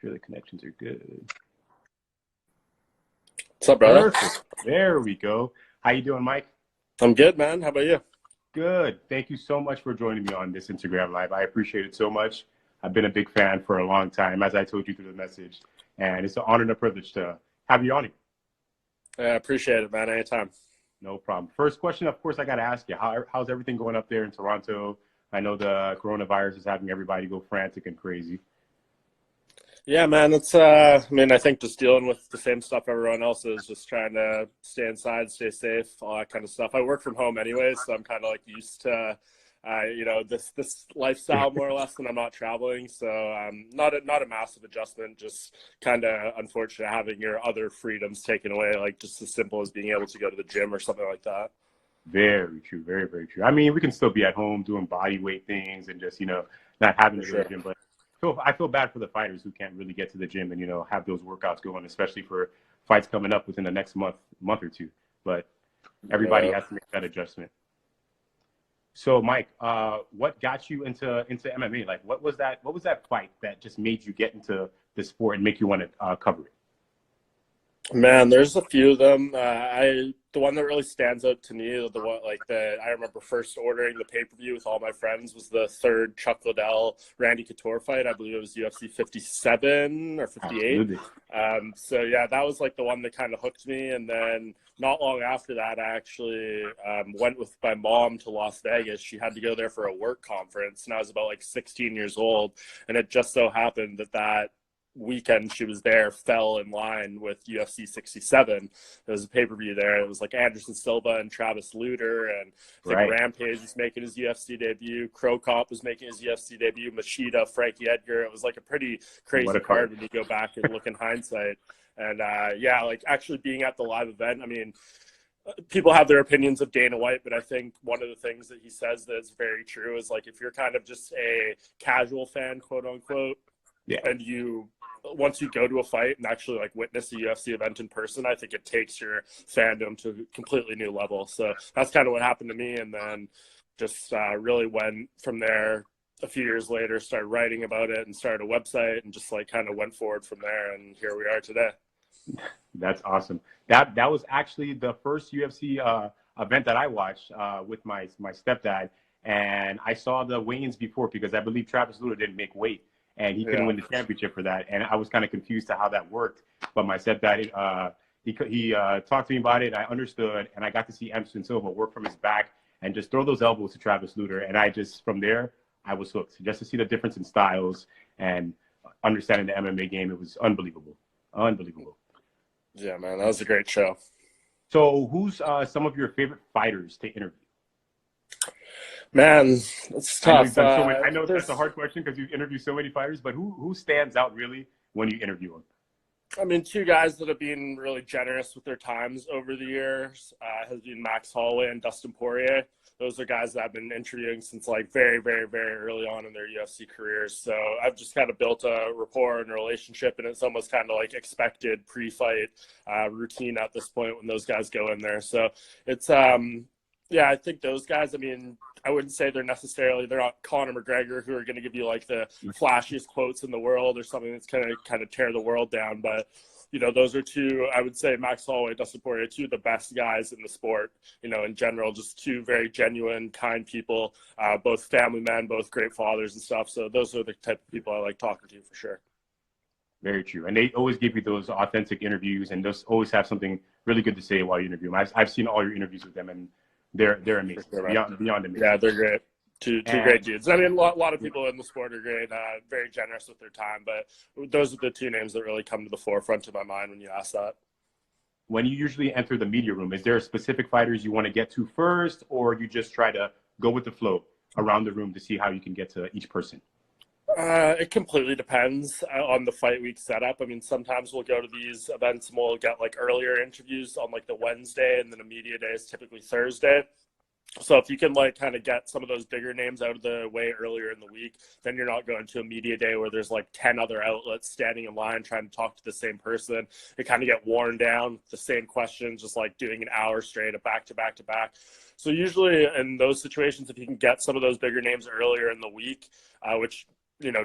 Sure, the connections are good. What's up, brother? Perfect. There we go. How you doing, Mike? I'm good, man. How about you? Good. Thank you so much for joining me on this Instagram Live. I appreciate it so much. I've been a big fan for a long time, as I told you through the message. And it's an honor and a privilege to have you on here. I appreciate it, man. Anytime. No problem. First question, of course, I got to ask you, how's everything going up there in Toronto? I know the coronavirus is having everybody go frantic and crazy. Yeah, man. It's, I mean, I think just dealing with the same stuff everyone else is, just trying to stay inside, stay safe, all that kind of stuff. I work from home anyways, so I'm kind of like used to, you know, this lifestyle more or less when I'm not traveling. So not a massive adjustment, just kind of unfortunate having your other freedoms taken away, like just as simple as being able to go to the gym or something like that. Very true. Very, very true. I mean, we can still be at home doing body weight things and just, you know, not having to go to the gym, but I feel bad for the fighters who can't really get to the gym and, you know, have those workouts going, especially for fights coming up within the next month or two. But everybody has to make that adjustment. So, Mike, what got you into MMA? Like, what was that fight that just made you get into the sport and make you want to cover it? Man, there's a few of them. The one that really stands out to me, I remember first ordering the pay-per-view with all my friends was the third Chuck Liddell Randy Couture fight. I believe it was UFC 57 or 58. So yeah, that was like the one that kind of hooked me. And then not long after that, I actually went with my mom to Las Vegas. She had to go there for a work conference, and I was about like 16 years old. And it just so happened that weekend she was there fell in line with UFC 67. There was a pay-per-view there. It was like Anderson Silva and Travis Lutter, and I think Rampage was making his UFC debut. Crow Cop was making his UFC debut. Machida, Frankie Edgar. It was like a pretty crazy card when you go back and look in hindsight. And yeah, like actually being at the live event, I mean, people have their opinions of Dana White, but I think one of the things that he says that is very true is like if you're kind of just a casual fan, quote unquote, and once you go to a fight and actually like witness a UFC event in person, I think it takes your fandom to a completely new level. So that's kind of what happened to me. And then just really went from there a few years later, started writing about it and started a website and just like kind of went forward from there. And here we are today. That's awesome. That was actually the first UFC event that I watched with my stepdad. And I saw the weigh-ins before because I believe Travis Lutter didn't make weight. And he couldn't win the championship for that. And I was kind of confused to how that worked. But my stepdad, he talked to me about it. I understood. And I got to see Anderson Silva work from his back and just throw those elbows to Travis Lutter. And from there, I was hooked. Just to see the difference in styles and understanding the MMA game, it was unbelievable. Unbelievable. Yeah, man, that was a great show. So who's some of your favorite fighters to interview? Man, it's tough. I know that's a hard question because you interview so many fighters, but who stands out really when you interview them? I mean, two guys that have been really generous with their times over the years has been Max Holloway and Dustin Poirier. Those are guys that I've been interviewing since like very, very, very early on in their UFC careers. So I've just kind of built a rapport and a relationship, and it's almost kind of like expected pre-fight routine at this point when those guys go in there. So it's yeah, I think those guys, I mean, I wouldn't say they're not Conor McGregor who are going to give you like the flashiest quotes in the world or something that's kind of tear the world down. But, you know, those are two, I would say Max Holloway, Dustin Poirier, two of the best guys in the sport, you know, in general, just two very genuine, kind people, both family men, both great fathers and stuff. So those are the type of people I like talking to for sure. Very true. And they always give you those authentic interviews and just always have something really good to say while you interview them. I've seen all your interviews with them, and they're amazing. Sure, beyond amazing. Yeah, they're great. Two great dudes. I mean, a lot of people in the sport are great, very generous with their time, but those are the two names that really come to the forefront of my mind when you ask that. When you usually enter the media room, is there specific fighters you want to get to first, or you just try to go with the flow around the room to see how you can get to each person? It completely depends on the fight week setup. I mean, sometimes we'll go to these events and we'll get like earlier interviews on like the Wednesday, and then a media day is typically Thursday. So if you can like kind of get some of those bigger names out of the way earlier in the week, then you're not going to a media day where there's like 10 other outlets standing in line trying to talk to the same person. It kind of get worn down, the same questions, just like doing an hour straight of back to back to back. So usually in those situations, if you can get some of those bigger names earlier in the week, which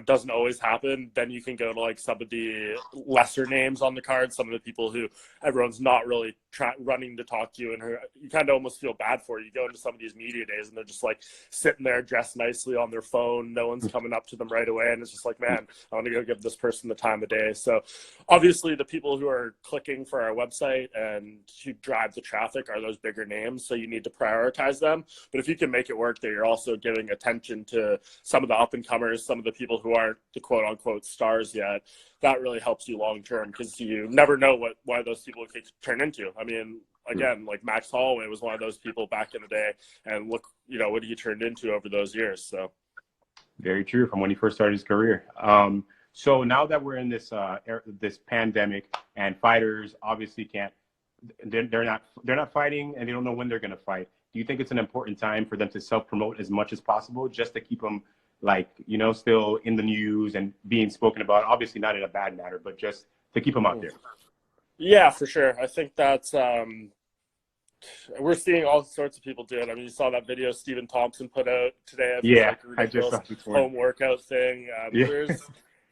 doesn't always happen, then you can go to like some of the lesser names on the card, some of the people who everyone's not really running to talk to you, and you kind of almost feel bad for. You go into some of these media days and they're just like sitting there dressed nicely on their phone. No one's coming up to them right away. And it's just like, man, I want to go give this person the time of day. So obviously the people who are clicking for our website and who drive the traffic are those bigger names. So you need to prioritize them. But if you can make it work, that you're also giving attention to some of the up and comers, some of the people who aren't the quote unquote stars yet, that really helps you long term, because you never know why those people could turn into. I mean, again, like Max Holloway was one of those people back in the day, and look, what he turned into over those years. So very true, from when he first started his career. So now that we're in this this pandemic, and fighters obviously they're not fighting, and they don't know when they're going to fight. Do you think it's an important time for them to self-promote as much as possible, just to keep them still in the news and being spoken about? Obviously not in a bad manner, but just to keep them out there. Yeah, for sure. I think that's we're seeing all sorts of people do it. I mean, you saw that video Stephen Thompson put out today of I just saw this home workout thing.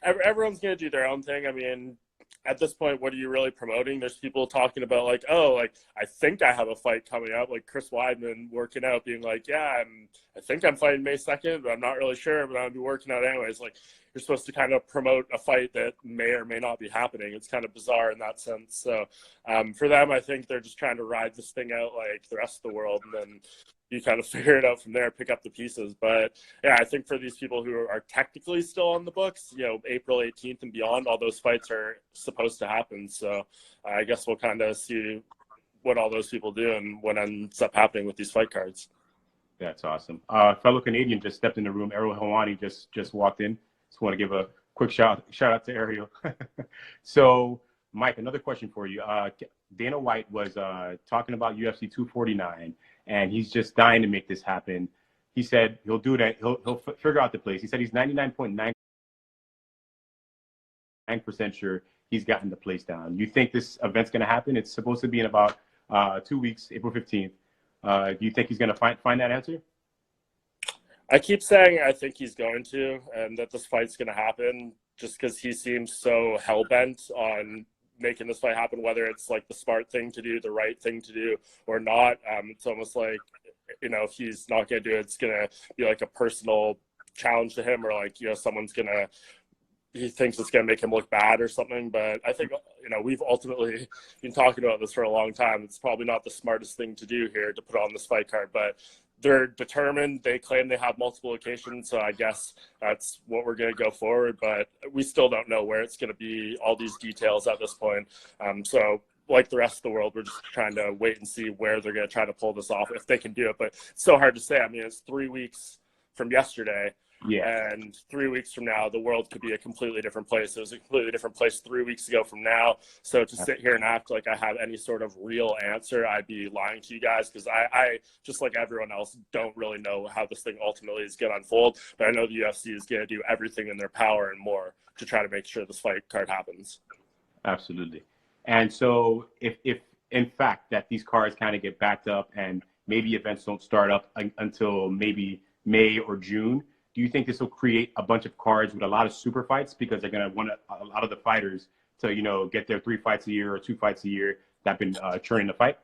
Everyone's going to do their own thing. I mean, at this point, what are you really promoting? There's people talking about like, I think I have a fight coming up, like Chris Weidman working out, being like, I think I'm fighting May 2nd, but I'm not really sure, but I'll be working out anyways. Like, you're supposed to kind of promote a fight that may or may not be happening. It's kind of bizarre in that sense. So for them, I think they're just trying to ride this thing out like the rest of the world, and then you kind of figure it out from there, pick up the pieces. But yeah, I think for these people who are technically still on the books, April 18th and beyond, all those fights are supposed to happen. So I guess we'll kind of see what all those people do and what ends up happening with these fight cards. That's awesome. Fellow Canadian just stepped in the room. Ariel Helwani just walked in. Just want to give a quick shout out to Ariel. So, Mike, another question for you. Dana White was talking about UFC 249, and he's just dying to make this happen. He said he'll do that. He'll figure out the place. He said he's 99.9% sure he's gotten the place down. You think this event's going to happen? It's supposed to be in about 2 weeks, April 15th. Do you think he's going to find that answer? I keep saying I think he's going to, and that this fight's going to happen, just because he seems so hell-bent on making this fight happen, whether it's like the smart thing to do, the right thing to do, or not. It's almost like, if he's not going to do it, it's going to be like a personal challenge to him, or like, he thinks it's going to make him look bad or something. But I think, we've ultimately been talking about this for a long time. It's probably not the smartest thing to do here to put on this fight card, but they're determined. They claim they have multiple locations, so I guess that's what we're going to go forward. But we still don't know where it's going to be, all these details at this point. So like the rest of the world, we're just trying to wait and see where they're going to try to pull this off, if they can do it. But it's so hard to say. I mean, it's 3 weeks from yesterday. Yeah. And 3 weeks from now, the world could be a completely different place. It was a completely different place 3 weeks ago from now. So to sit here and act like I have any sort of real answer, I'd be lying to you guys, because I just like everyone else, don't really know how this thing ultimately is going to unfold. But I know the UFC is going to do everything in their power and more to try to make sure this fight card happens. Absolutely. And so if in fact that these cards kind of get backed up and maybe events don't start up until maybe May or June, do you think this will create a bunch of cards with a lot of super fights, because they're going to want a lot of the fighters to, get their 3 fights a year or 2 fights a year that have been churning the fight?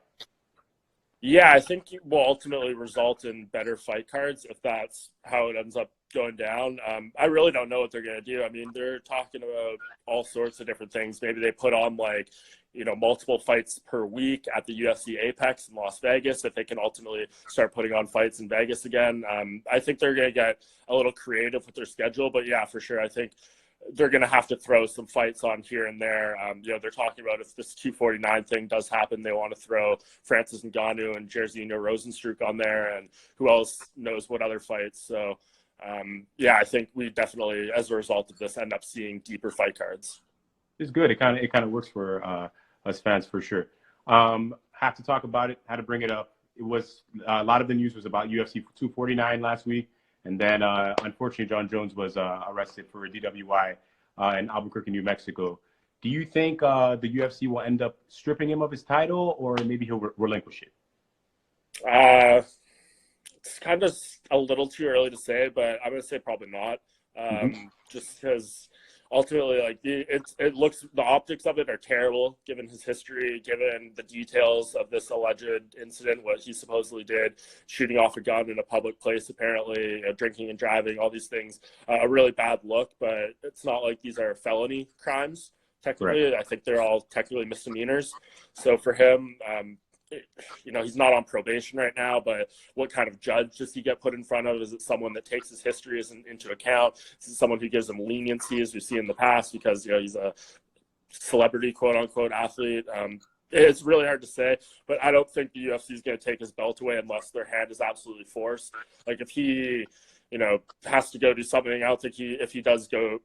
Yeah, I think it will ultimately result in better fight cards if that's how it ends up going down. I really don't know what they're going to do. I mean, they're talking about all sorts of different things. Maybe they put on multiple fights per week at the UFC Apex in Las Vegas, if they can ultimately start putting on fights in Vegas again. I think they're going to get a little creative with their schedule, but yeah, for sure. I think they're going to have to throw some fights on here and there. They're talking about, if this 249 thing does happen, they want to throw Francis Ngannou and Jairzinho Rozenstruik on there, and who else knows what other fights. So, I think we definitely, as a result of this, end up seeing deeper fight cards. It's good. It kind of works for us fans for sure. Have to talk about it. Had to bring it up. It was a lot of the news was about UFC 249 last week. And then, unfortunately, Jon Jones was arrested for a DWI in Albuquerque, New Mexico. Do you think the UFC will end up stripping him of his title, or maybe he'll relinquish it? It's kind of a little too early to say, but I'm going to say probably not. just because ultimately, like, it looks, the optics of it are terrible, given his history, given the details of this alleged incident, what he supposedly did, shooting off a gun in a public place, apparently, drinking and driving, all these things, a really bad look. But it's not like these are felony crimes. Technically, right. I think they're all technically misdemeanors. So for him, you know, he's not on probation right now, but what kind of judge does he get put in front of? Is it someone that takes his history into account? Is it someone who gives him leniency, as we've seen in the past, because, you know, he's a celebrity, quote unquote, athlete? It's really hard to say, but I don't think the UFC is going to take his belt away unless their hand is absolutely forced. Like, if he, you know, has to go do something, I don't think if he does go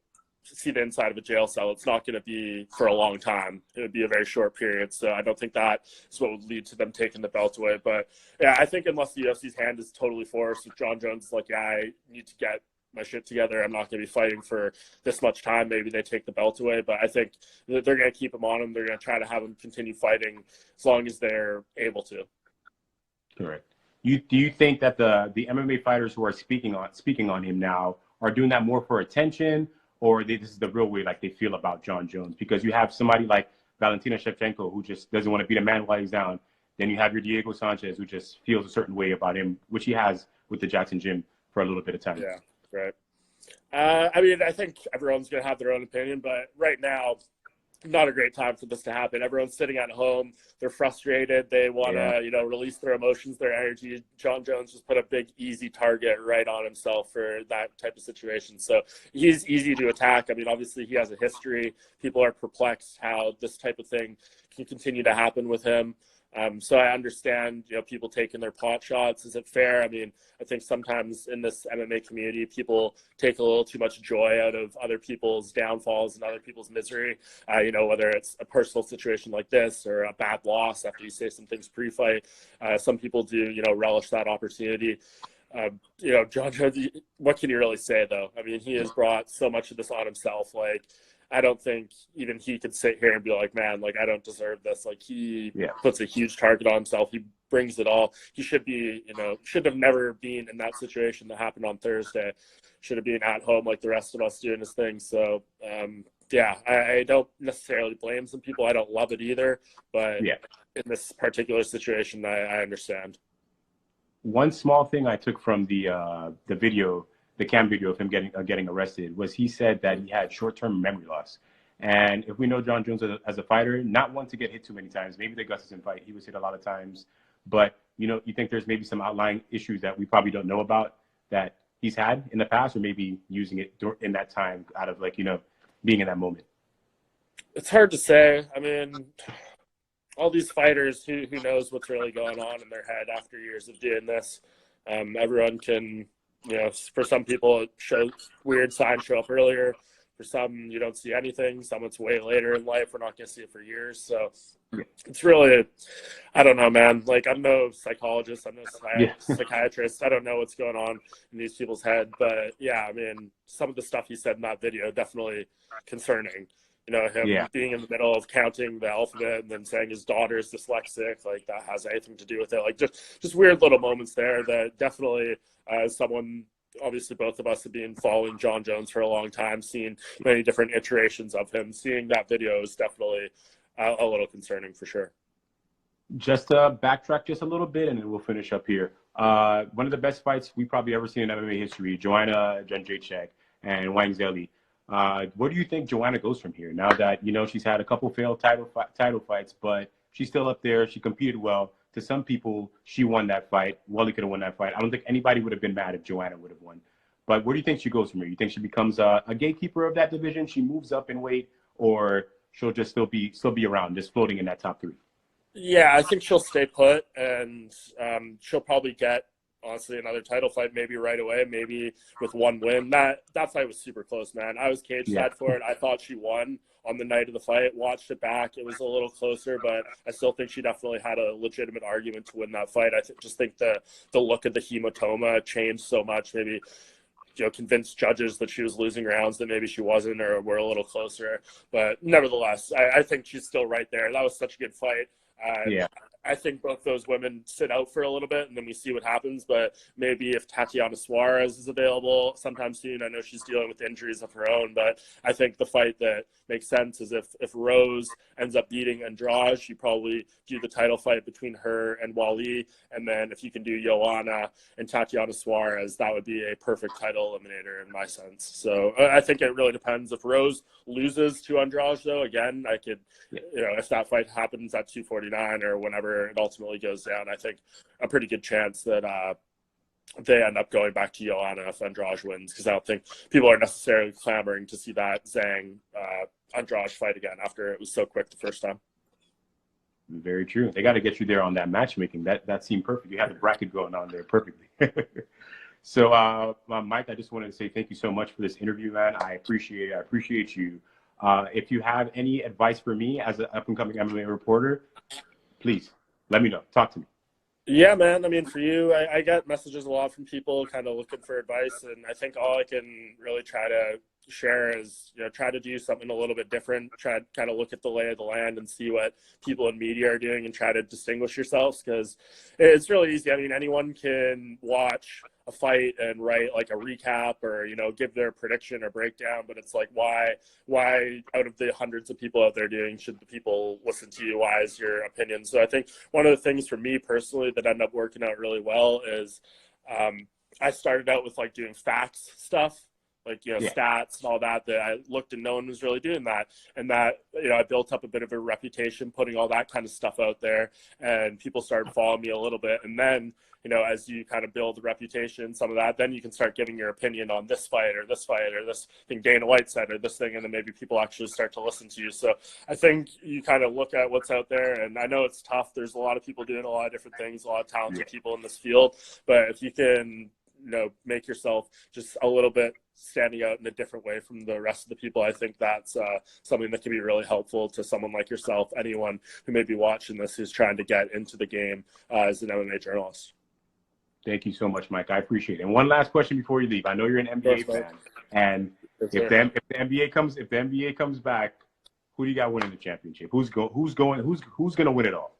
see the inside of a jail cell, it's not going to be for a long time. It would be a very short period. So I don't think that is what would lead to them taking the belt away. But yeah, I think unless the UFC's hand is totally forced, if Jon Jones is like, yeah, I need to get my shit together, I'm not going to be fighting for this much time, maybe they take the belt away. But I think they're going to keep him on him. They're going to try to have him continue fighting as long as they're able to. Correct. Do you think that the MMA fighters who are speaking on him now are doing that more for attention, or this is the real way, like, they feel about Jon Jones? Because you have somebody like Valentina Shevchenko, who just doesn't want to beat a man while he's down. Then you have your Diego Sanchez, who just feels a certain way about him, which he has with the Jackson Gym for a little bit of time. Yeah, right. I mean, I think everyone's going to have their own opinion, but right now, not a great time for this to happen. Everyone's sitting at home. They're frustrated. They want to, you know, release their emotions, their energy. Jon Jones just put a big, easy target right on himself for that type of situation. So he's easy to attack. I mean, obviously he has a history. People are perplexed how this type of thing can continue to happen with him. So I understand, you know, people taking their pot shots. Is it fair? I mean, I think sometimes in this MMA community, people take a little too much joy out of other people's downfalls and other people's misery. You know, whether it's a personal situation like this or a bad loss after you say some things pre-fight. Some people do, you know, relish that opportunity. You know, Jon Jones, what can you really say, though? I mean, he has brought so much of this on himself. Like, I don't think even he could sit here and be like, man, like, I don't deserve this. Like, he puts a huge target on himself. He brings it all. He should be, you know, should have never been in that situation that happened on Thursday. Should have been at home like the rest of us doing his thing. So, yeah, I don't necessarily blame some people. I don't love it either. But in this particular situation, I understand. One small thing I took from the video, the cam video of him getting arrested, was he said that he had short-term memory loss. And if we know Jon Jones as a fighter, not one to get hit too many times. Maybe the Gustafsson fight, he was hit a lot of times. But, you know, you think there's maybe some outlying issues that we probably don't know about that he's had in the past, or maybe using it in that time out of, like, you know, being in that moment? It's hard to say. I mean, all these fighters, who knows what's really going on in their head after years of doing this. Everyone can... You know, for some people, weird signs show up earlier. For some, you don't see anything. Some, it's way later in life. We're not going to see it for years. So it's really, I don't know, man. Like, I'm no psychologist. I'm no psychiatrist. I don't know what's going on in these people's head. But, yeah, I mean, some of the stuff he said in that video, definitely concerning. You know, him being in the middle of counting the alphabet and then saying his daughter is dyslexic, like, that has anything to do with it. Like, just weird little moments there that definitely, as someone, obviously both of us have been following Jon Jones for a long time, seeing many different iterations of him, seeing that video is definitely a little concerning for sure. Just to backtrack just a little bit, and then we'll finish up here. One of the best fights we probably ever seen in MMA history, Joanna, Jędrzejczyk, and Wang Zheli. Where do you think Joanna goes from here? Now that, you know, she's had a couple failed title fights, but she's still up there. She competed well. To some people, she won that fight. Wally could have won that fight. I don't think anybody would have been mad if Joanna would have won. But where do you think she goes from here? You think she becomes a gatekeeper of that division? She moves up in weight, or she'll just still be around, just floating in that top three? Yeah, I think she'll stay put, and she'll probably get, honestly, another title fight maybe right away, maybe with one win. That fight was super close, man. I was cage side for it. I thought she won on the night of the fight. Watched it back. It was a little closer, but I still think she definitely had a legitimate argument to win that fight. I just think the look of the hematoma changed so much. Maybe, you know, convinced judges that she was losing rounds that maybe she wasn't, or were a little closer. But nevertheless, I think she's still right there. That was such a good fight. I think both those women sit out for a little bit and then we see what happens. But maybe if Tatiana Suarez is available sometime soon, I know she's dealing with injuries of her own, but I think the fight that makes sense is if Rose ends up beating Andrade, you probably do the title fight between her and Wally. And then if you can do Joanna and Tatiana Suarez, that would be a perfect title eliminator in my sense. So I think it really depends. If Rose loses to Andrade, though, again, I could, if that fight happens at 249 or whenever it ultimately goes down, I think a pretty good chance that they end up going back to Joanna if Andrade wins, because I don't think people are necessarily clamoring to see that Zhang Andrade fight again after it was so quick the first time. Very true. They got to get you there on that matchmaking. That seemed perfect. You had the bracket going on there perfectly. So, Mike, I just wanted to say thank you so much for this interview, man. I appreciate it. I appreciate you. If you have any advice for me as an up-and-coming MMA reporter, please let me know. Talk to me. Yeah, man. I mean, for you, I get messages a lot from people kind of looking for advice, and I think all I can really try to share is, try to do something a little bit different, try to kind of look at the lay of the land and see what people in media are doing and try to distinguish yourselves, because it's really easy. I mean, anyone can watch a fight and write like a recap or, give their prediction or breakdown, but it's like, why out of the hundreds of people out there doing, should the people listen to you? Why is your opinion? So I think one of the things for me personally that ended up working out really well is I started out with like doing facts stuff, like, stats and all that I looked and no one was really doing that. And that, I built up a bit of a reputation putting all that kind of stuff out there, and people started following me a little bit. And then, as you kind of build a reputation, some of that, then you can start giving your opinion on this fight or this thing Dana White said or this thing, and then maybe people actually start to listen to you. So I think you kind of look at what's out there, and I know it's tough. There's a lot of people doing a lot of different things, a lot of talented people in this field, but if you can, make yourself just a little bit standing out in a different way from the rest of the people, I think that's something that can be really helpful to someone like yourself, anyone who may be watching this who's trying to get into the game as an MMA journalist. Thank you so much, Mike. I appreciate it. And one last question before you leave. I know you're an NBA fan, and if the NBA comes back, who do you got winning the championship? Who's going to win it all?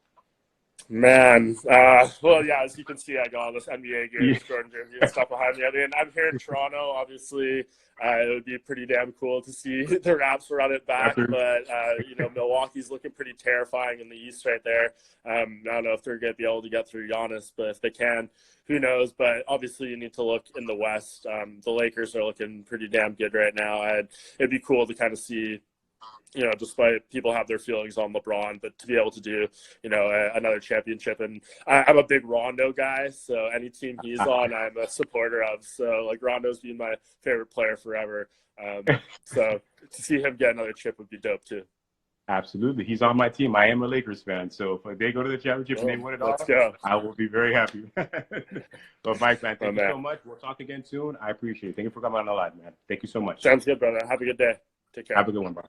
Man, well, yeah, as you can see, I got all this NBA games, Jordan jersey and stuff behind me. I mean, I'm here in Toronto, obviously. It would be pretty damn cool to see the Raps run it back, but, Milwaukee's looking pretty terrifying in the East right there. I don't know if they're going to be able to get through Giannis, but if they can, who knows? But obviously you need to look in the West. The Lakers are looking pretty damn good right now. It'd be cool to kind of see, despite people have their feelings on LeBron, but to be able to do, another championship. And I'm a big Rondo guy, so any team he's on, I'm a supporter of. So, like, Rondo's been my favorite player forever. So to see him get another chip would be dope, too. Absolutely. He's on my team. I am a Lakers fan, so if they go to the championship and they win it all, I will be very happy. But, Mike, man, thank you so much. We'll talk again soon. I appreciate it. Thank you for coming on the live, man. Thank you so much. Sounds good, brother. Have a good day. Take care. Have a good one, bro.